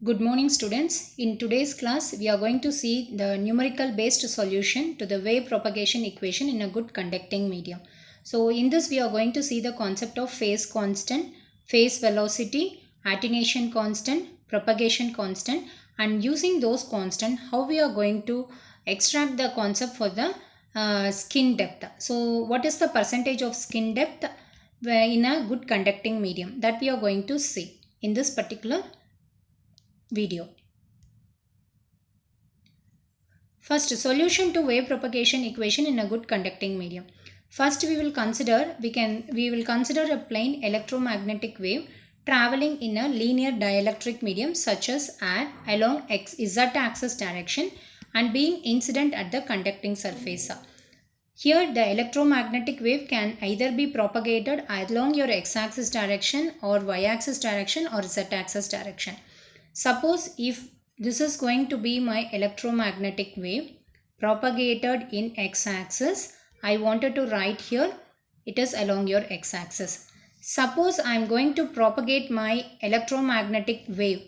Good morning students. In today's class we are going to see the numerical based solution to the wave propagation equation in a good conducting medium. So in this we are going to see the concept of phase constant, phase velocity, attenuation constant, propagation constant, and using those constant how we are going to extract the concept for the skin depth. So what is the percentage of skin depth in a good conducting medium that we are going to see in this particular video. First, solution to wave propagation equation in a good conducting medium. First, we will consider a plain electromagnetic wave traveling in a linear dielectric medium such as air along z-axis direction and being incident at the conducting surface. Here, the electromagnetic wave can either be propagated along your x-axis direction or y-axis direction or z-axis direction. Suppose if this is going to be my electromagnetic wave propagated in x-axis, I wanted to write here it is along your x-axis. Suppose I am going to propagate my electromagnetic wave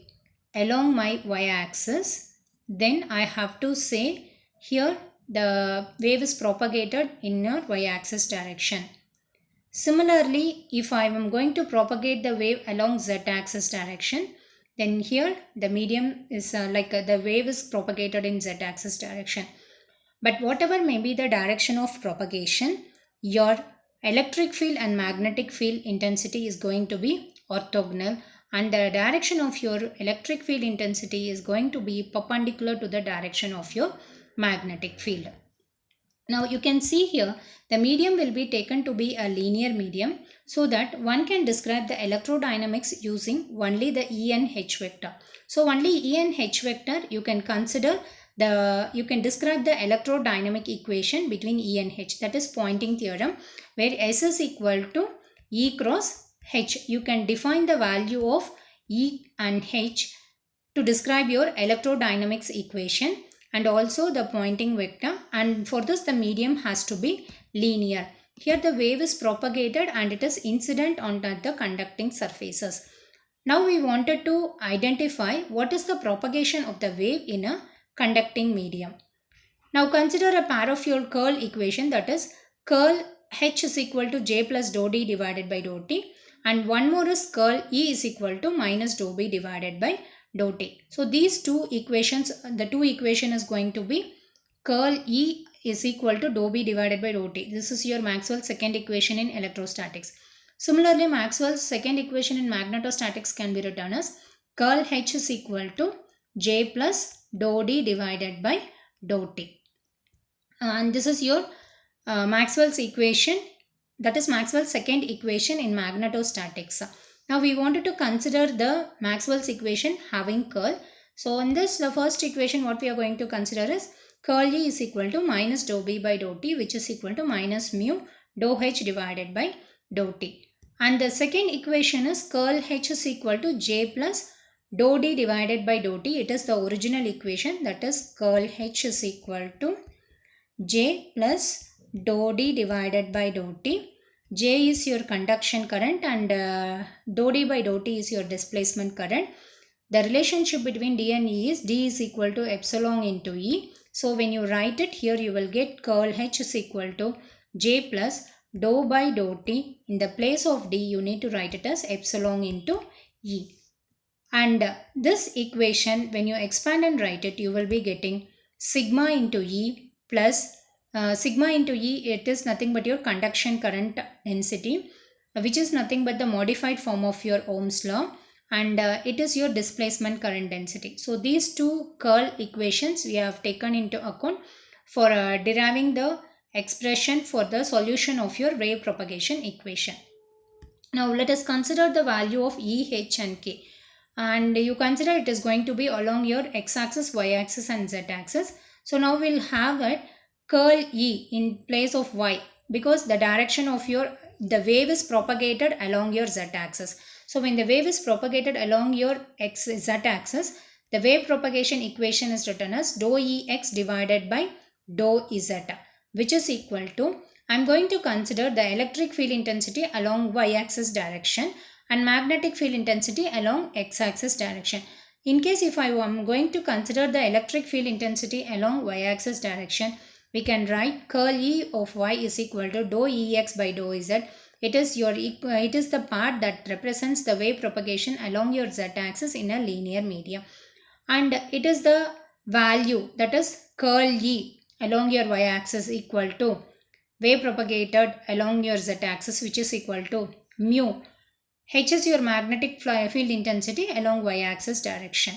along my y-axis, then I have to say here the wave is propagated in your y-axis direction. Similarly, if I am going to propagate the wave along z-axis direction, then here the medium is the wave is propagated in z-axis direction. But whatever may be the direction of propagation, your electric field and magnetic field intensity is going to be orthogonal, and the direction of your electric field intensity is going to be perpendicular to the direction of your magnetic field. Now you can see here the medium will be taken to be a linear medium so that one can describe the electrodynamics using only the E and H vector. So only E and H vector you can describe the electrodynamic equation between E and H, that is Poynting theorem, where S is equal to E cross H. You can define the value of E and H to describe your electrodynamics equation and also the Poynting vector, and for this the medium has to be linear. Here the wave is propagated and it is incident on the conducting surfaces. Now we wanted to identify what is the propagation of the wave in a conducting medium. Now consider a pair of your curl equation, that is curl H is equal to J plus dou D divided by dou T, and one more is curl E is equal to minus dou B divided by dou T. So these two equations, the two equation is going to be curl E is equal to dou B divided by dou T. This is your Maxwell's second equation in electrostatics. Similarly, Maxwell's second equation in magnetostatics can be written as curl H is equal to J plus dou D divided by dou T. And this is your Maxwell's equation, that is Maxwell's second equation in magnetostatics. Now we wanted to consider the Maxwell's equation having curl. So in this, the first equation what we are going to consider is curl E is equal to minus dou B by dou T, which is equal to minus mu dou H divided by dou T. And the second equation is curl H is equal to J plus dou D divided by dou T. It is the original equation, that is curl H is equal to J plus dou D divided by dou T. J is your conduction current and dou D by dou T is your displacement current. The relationship between D and E is D is equal to epsilon into E. So when you write it here, you will get curl H is equal to J plus dou by dou T. In the place of D, you need to write it as epsilon into E. And this equation, when you expand and write it, you will be getting sigma into E plus sigma into E, it is nothing but your conduction current density, which is nothing but the modified form of your Ohm's law, and it is your displacement current density. So these two curl equations we have taken into account for deriving the expression for the solution of your wave propagation equation. Now let us consider the value of E, H and K, and you consider it is going to be along your x-axis, y-axis and z-axis. So now we'll have it curl E in place of Y, because the direction of the wave is propagated along your z-axis. So when the wave is propagated along your z-axis, the wave propagation equation is written as dou Ex divided by dou Z, which is equal to, I am going to consider the electric field intensity along y-axis direction and magnetic field intensity along x-axis direction. In case if I am going to consider the electric field intensity along y-axis direction, we can write curl E of y is equal to dou Ex by dou Z. It is the part that represents the wave propagation along your z-axis in a linear medium, and it is the value, that is curl E along your y-axis, equal to wave propagated along your z-axis, which is equal to mu. H is your magnetic field intensity along y-axis direction.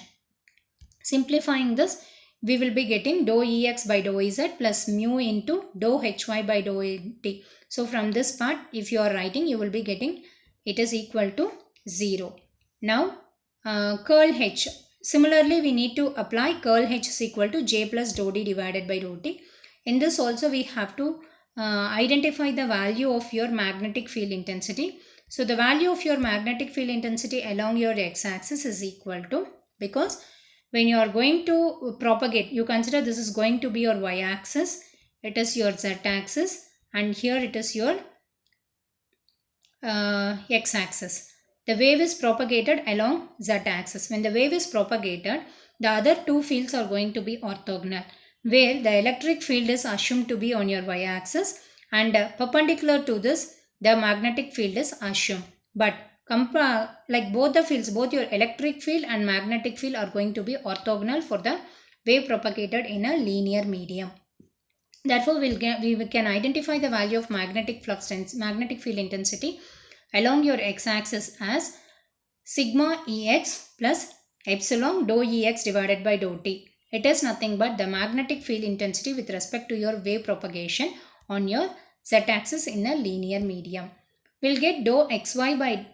Simplifying this, we will be getting dou Ex by dou Ez plus mu into dou Hy by dou T. So from this part, if you are writing, you will be getting it is equal to 0. Now curl H. Similarly, we need to apply curl H is equal to J plus dou D divided by dou T. In this also, we have to identify the value of your magnetic field intensity. So the value of your magnetic field intensity along your x-axis is equal to, because when you are going to propagate, you consider this is going to be your y-axis, it is your z-axis, and here it is your x-axis. The wave is propagated along z-axis. When the wave is propagated, the other two fields are going to be orthogonal, where the electric field is assumed to be on your y-axis, and perpendicular to this, the magnetic field is assumed. But like both the fields, both your electric field and magnetic field are going to be orthogonal for the wave propagated in a linear medium. Therefore, we can identify the value of magnetic field intensity along your x-axis as sigma Ex plus epsilon dou Ex divided by dou T. It is nothing but the magnetic field intensity with respect to your wave propagation on your z-axis in a linear medium. We'll get dou Hy by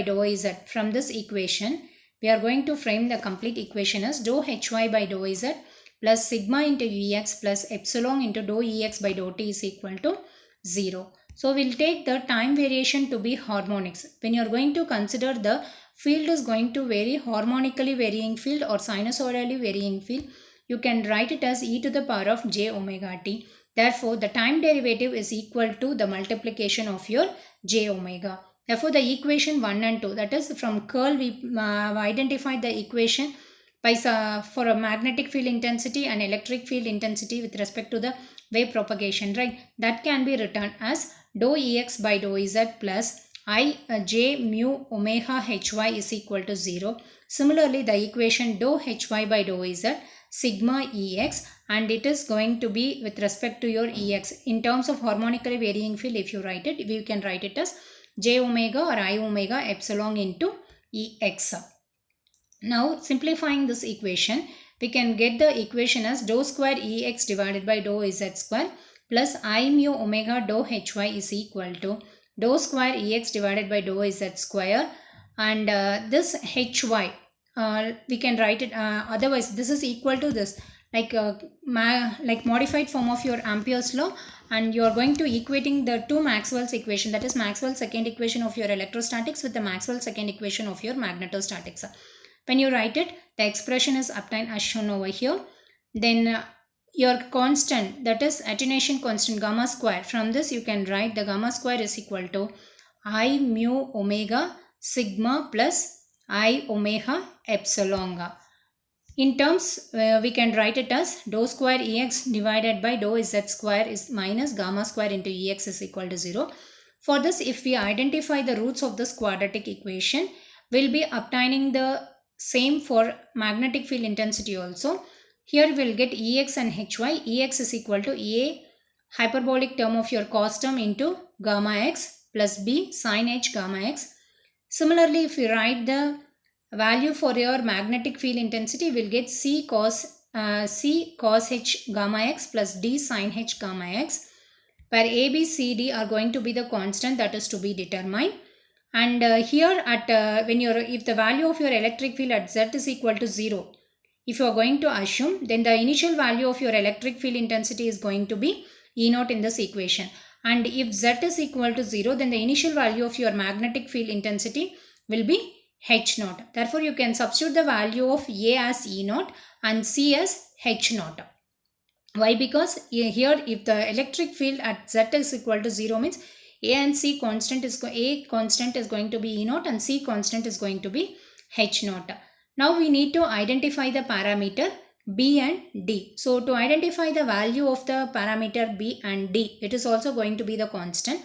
dou Z. From this equation, we are going to frame the complete equation as dou Hy by dou Z plus sigma into Ex plus epsilon into dou Ex by dou T is equal to 0. So we'll take the time variation to be harmonics. When you are going to consider the field is going to vary, harmonically varying field or sinusoidally varying field, you can write it as e to the power of j omega t. Therefore, the time derivative is equal to the multiplication of your j omega. Therefore, the equation 1 and 2, that is from curl, we identified the equation by for a magnetic field intensity and electric field intensity with respect to the wave propagation, right? That can be written as dou Ex by dou Z plus I j mu omega Hy is equal to 0. Similarly, the equation dou Hy by dou Z sigma Ex, and it is going to be with respect to your Ex. In terms of harmonically varying field, if you write it, you can write it as j omega or I omega epsilon into Ex. Now, simplifying this equation, we can get the equation as dou square Ex divided by dou Z square plus I mu omega dou Hy is equal to dou square Ex divided by dou Z square, and this Hy, we can write it otherwise this is equal to this, like modified form of your Ampere's law, and you are going to equating the two Maxwell's equation, that is Maxwell's second equation of your electrostatics with the Maxwell's second equation of your magnetostatics. When you write it, the expression is obtained as shown over here. Then your constant, that is attenuation constant gamma square, from this you can write the gamma square is equal to I mu omega sigma plus I omega epsilon. In terms, we can write it as dou square Ex divided by dou Z square is minus gamma square into Ex is equal to 0. For this, if we identify the roots of this quadratic equation, we'll be obtaining the same for magnetic field intensity also. Here we'll get Ex and Hy. Ex is equal to A hyperbolic term of your cos term into gamma x plus B sin h gamma x. Similarly, if you write the value for your magnetic field intensity, we'll get C cos h gamma x plus D sin h gamma x, where A, B, C, D are going to be the constant that is to be determined. And here at if the value of your electric field at Z is equal to 0, if you are going to assume, then the initial value of your electric field intensity is going to be E naught in this equation. And if Z is equal to 0, then the initial value of your magnetic field intensity will be H naught. Therefore, you can substitute the value of A as E naught and C as H naught. Why? Because here if the electric field at Z is equal to 0 means A and C constant is A constant is going to be E naught and C constant is going to be H naught. Now we need to identify the parameter B and D. So to identify the value of the parameter B and D, it is also going to be the constant.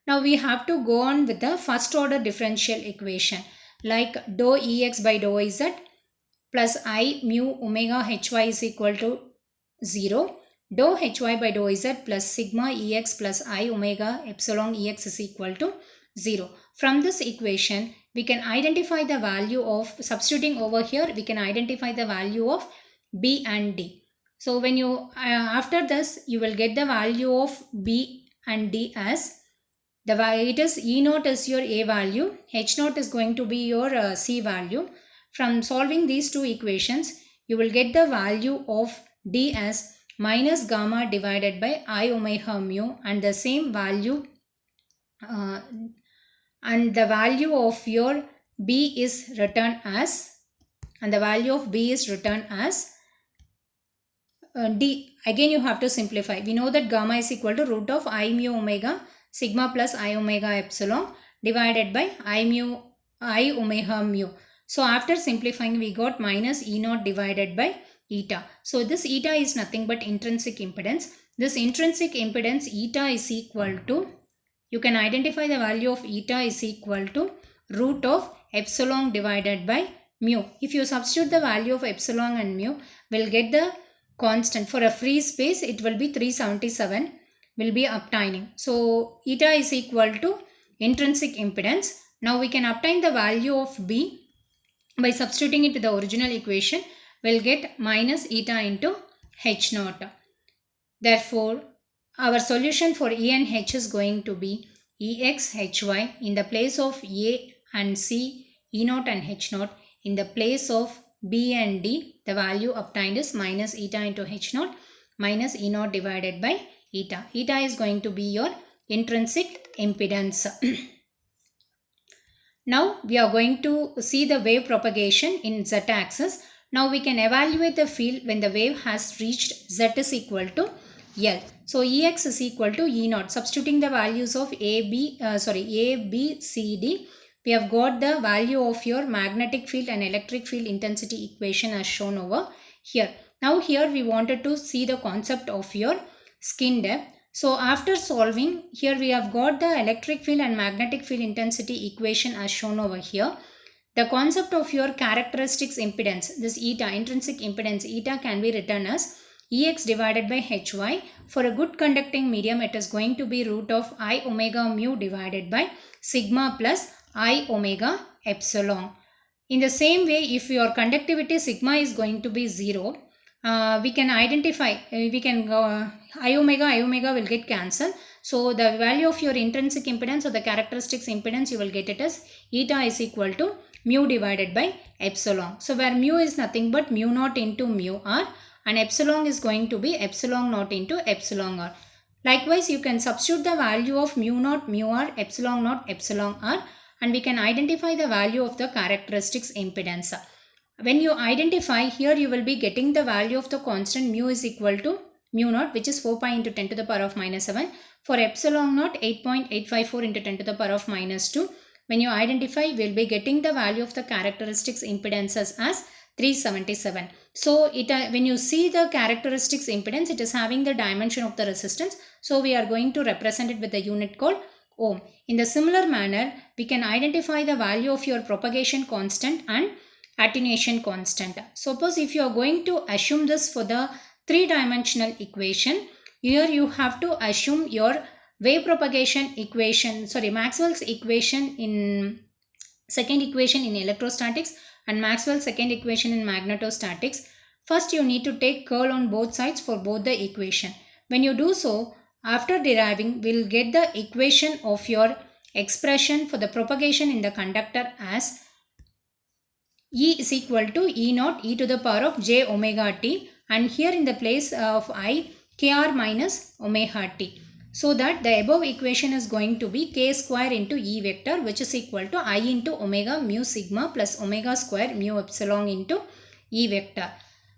Now we have to go on with the first order differential equation, like dou Ex by dou Ez plus I mu omega Hy is equal to 0. Dou Hy by dou Z plus sigma Ex plus I omega epsilon Ex is equal to 0. From this equation, we can identify the value of, substituting over here, we can identify the value of B and D. So when you, after this, you will get the value of B and D as, it is E naught is your A value, H naught is going to be your C value. From solving these two equations, you will get the value of D as minus gamma divided by I omega mu, and the same value and the value of your B is written as, D. Again you have to simplify. We know that gamma is equal to root of I mu omega sigma plus I omega epsilon divided by I omega mu. So after simplifying, we got minus E naught divided by eta. So this eta is nothing but intrinsic impedance. This intrinsic impedance eta is equal to, you can identify the value of eta is equal to root of epsilon divided by mu. If you substitute the value of epsilon and mu, we'll get the constant. For a free space, it will be 377 will be obtaining. So eta is equal to intrinsic impedance. Now we can obtain the value of B by substituting it to the original equation. We'll get minus eta into H naught. Therefore, our solution for E and H is going to be Ex Hy in the place of A and C, E naught and H naught. In the place of B and D, the value obtained is minus eta into H naught minus E naught divided by eta. Eta is going to be your intrinsic impedance. Now we are going to see the wave propagation in z-axis. Now we can evaluate the field when the wave has reached z is equal to L. So Ex is equal to E naught. Substituting the values of A, B, C, D, we have got the value of your magnetic field and electric field intensity equation as shown over here. Now here we wanted to see the concept of your skin depth. So after solving, here we have got the electric field and magnetic field intensity equation as shown over here. The concept of your characteristics impedance, this eta, intrinsic impedance eta, can be written as Ex divided by Hy. For a good conducting medium, it is going to be root of I omega mu divided by sigma plus I omega epsilon. In the same way, if your conductivity sigma is going to be 0, we can identify, I omega will get cancelled. So the value of your intrinsic impedance or the characteristics impedance, you will get it as eta is equal to mu divided by epsilon. So where mu is nothing but mu naught into mu r, and epsilon is going to be epsilon naught into epsilon r. Likewise, you can substitute the value of mu naught mu r, epsilon naught epsilon r, and we can identify the value of the characteristics impedance. When you identify, here you will be getting the value of the constant mu is equal to mu naught, which is 4 pi into 10 to the power of minus 7. For epsilon naught, 8.854 into 10 to the power of minus 2. When you identify, we will be getting the value of the characteristics impedances as 377. So when you see the characteristics impedance, it is having the dimension of the resistance. So we are going to represent it with the unit called ohm. In the similar manner, we can identify the value of your propagation constant and attenuation constant. Suppose if you are going to assume this for the three-dimensional equation, here you have to assume your wave propagation equation, Maxwell's equation in second equation in electrostatics and Maxwell's second equation in magnetostatics. First you need to take curl on both sides for both the equation. When you do so, after deriving, we will get the equation of your expression for the propagation in the conductor as E is equal to E naught e to the power of j omega t, and here in the place of I, kr minus omega t. So that the above equation is going to be k square into E vector, which is equal to I into omega mu sigma plus omega square mu epsilon into E vector.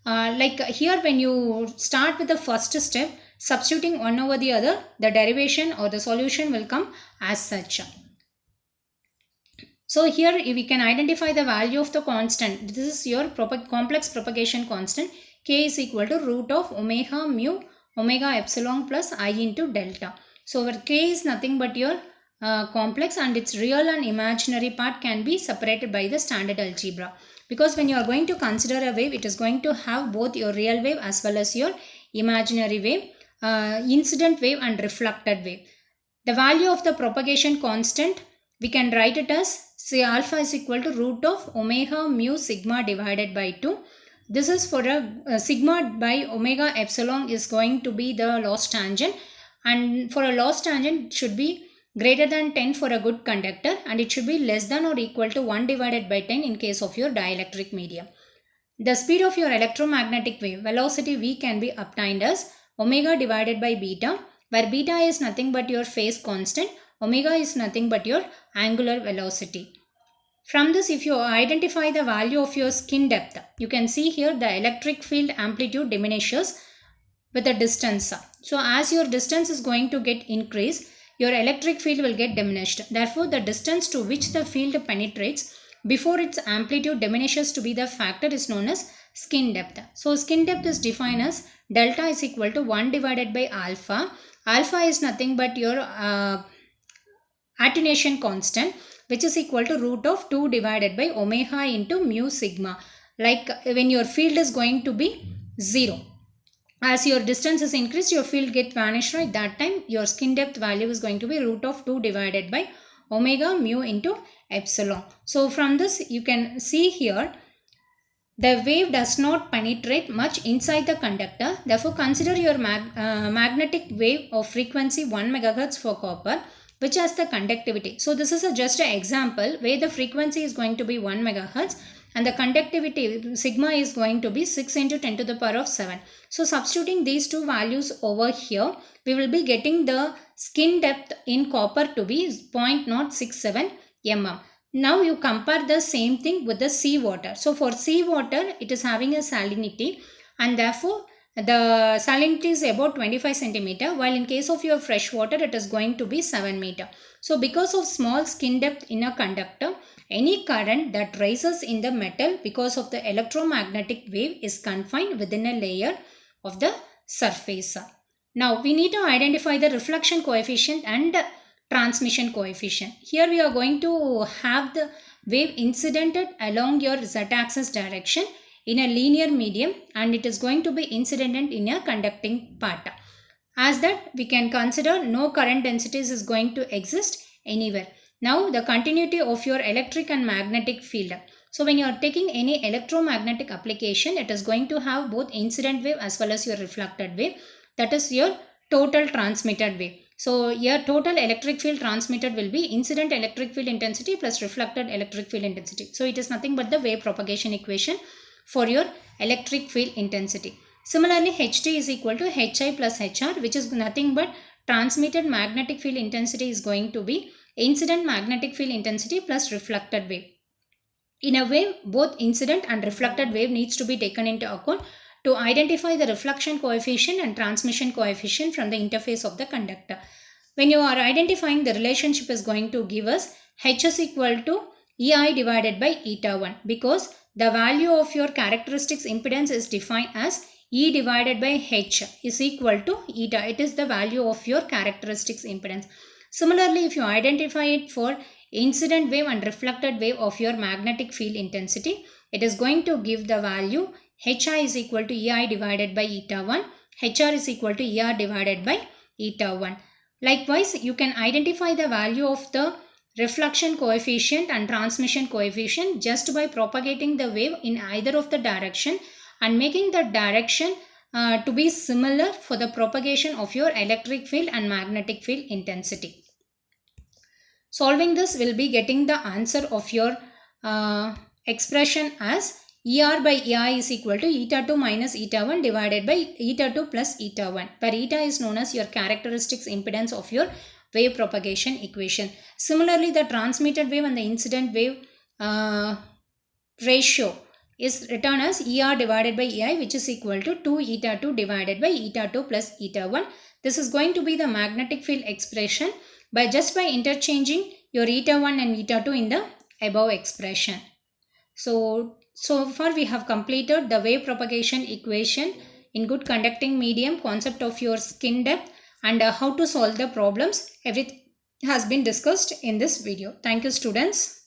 Like here, when you start with the first step, substituting one over the other, the derivation or the solution will come as such. So here we can identify the value of the constant. This is your complex propagation constant. K is equal to root of omega mu omega epsilon plus I into delta. So our K is nothing but your complex, and its real and imaginary part can be separated by the standard algebra. Because when you are going to consider a wave, it is going to have both your real wave as well as your imaginary wave, incident wave and reflected wave. The value of the propagation constant, we can write it as, say, alpha is equal to root of omega mu sigma divided by 2. This is for a sigma by omega epsilon is going to be the loss tangent, and for a loss tangent it should be greater than 10 for a good conductor, and it should be less than or equal to 1 divided by 10 in case of your dielectric medium. The speed of your electromagnetic wave, velocity V, can be obtained as omega divided by beta, where beta is nothing but your phase constant, omega is nothing but your angular velocity. From this, if you identify the value of your skin depth, you can see here the electric field amplitude diminishes with the distance. So as your distance is going to get increased, your electric field will get diminished. Therefore, the distance to which the field penetrates before its amplitude diminishes to be the factor is known as skin depth. So skin depth is defined as delta is equal to 1 divided by alpha. Alpha is nothing but your attenuation constant, which is equal to root of 2 divided by omega into mu sigma. Like when your field is going to be 0. As your distance is increased, your field get vanished, right? That time your skin depth value is going to be root of 2 divided by omega mu into epsilon. So from this you can see here the wave does not penetrate much inside the conductor. Therefore, consider your magnetic wave of frequency 1 MHz for copper, which has the conductivity. So this is just an example where the frequency is going to be 1 MHz and the conductivity sigma is going to be 6 into 10 to the power of 7. So substituting these two values over here, we will be getting the skin depth in copper to be 0.067 mm. Now you compare the same thing with the seawater. So for seawater, it is having a salinity, and therefore the salinity is about 25 centimeter, while in case of your fresh water it is going to be 7 meter. So because of small skin depth in a conductor, any current that rises in the metal because of the electromagnetic wave is confined within a layer of the surface. Now we need to identify the reflection coefficient and transmission coefficient. Here we are going to have the wave incidented along your z-axis direction in a linear medium, and it is going to be incidented in a conducting part. As that, we can consider no current densities is going to exist anywhere. Now the continuity of your electric and magnetic field. So when you are taking any electromagnetic application, it is going to have both incident wave as well as your reflected wave. That is your total transmitted wave. So your total electric field transmitted will be incident electric field intensity plus reflected electric field intensity. So it is nothing but the wave propagation equation for your electric field intensity. Similarly, Ht is equal to Hi plus Hr, which is nothing but transmitted magnetic field intensity is going to be incident magnetic field intensity plus reflected wave. In a wave, both incident and reflected wave needs to be taken into account to identify the reflection coefficient and transmission coefficient from the interface of the conductor. When you are identifying, the relationship is going to give us H is equal to Ei divided by eta 1, because the value of your characteristics impedance is defined as E divided by H is equal to eta. It is the value of your characteristics impedance. Similarly, if you identify it for incident wave and reflected wave of your magnetic field intensity, it is going to give the value Hi is equal to Ei divided by eta 1, Hr is equal to Er divided by eta 1. Likewise, you can identify the value of the reflection coefficient and transmission coefficient just by propagating the wave in either of the direction and making the direction to be similar for the propagation of your electric field and magnetic field intensity. Solving this, will be getting the answer of your expression as Er by Ei is equal to eta 2 minus eta 1 divided by eta 2 plus eta 1, where eta is known as your characteristics impedance of your wave propagation equation. Similarly, the transmitted wave and the incident wave ratio is written as Er divided by Ei, which is equal to 2 eta 2 divided by eta 2 plus eta 1. This is going to be the magnetic field expression by interchanging your eta 1 and eta 2 in the above expression. So far we have completed the wave propagation equation in good conducting medium, concept of your skin depth, and how to solve the problems. Everything has been discussed in this video. Thank you, students.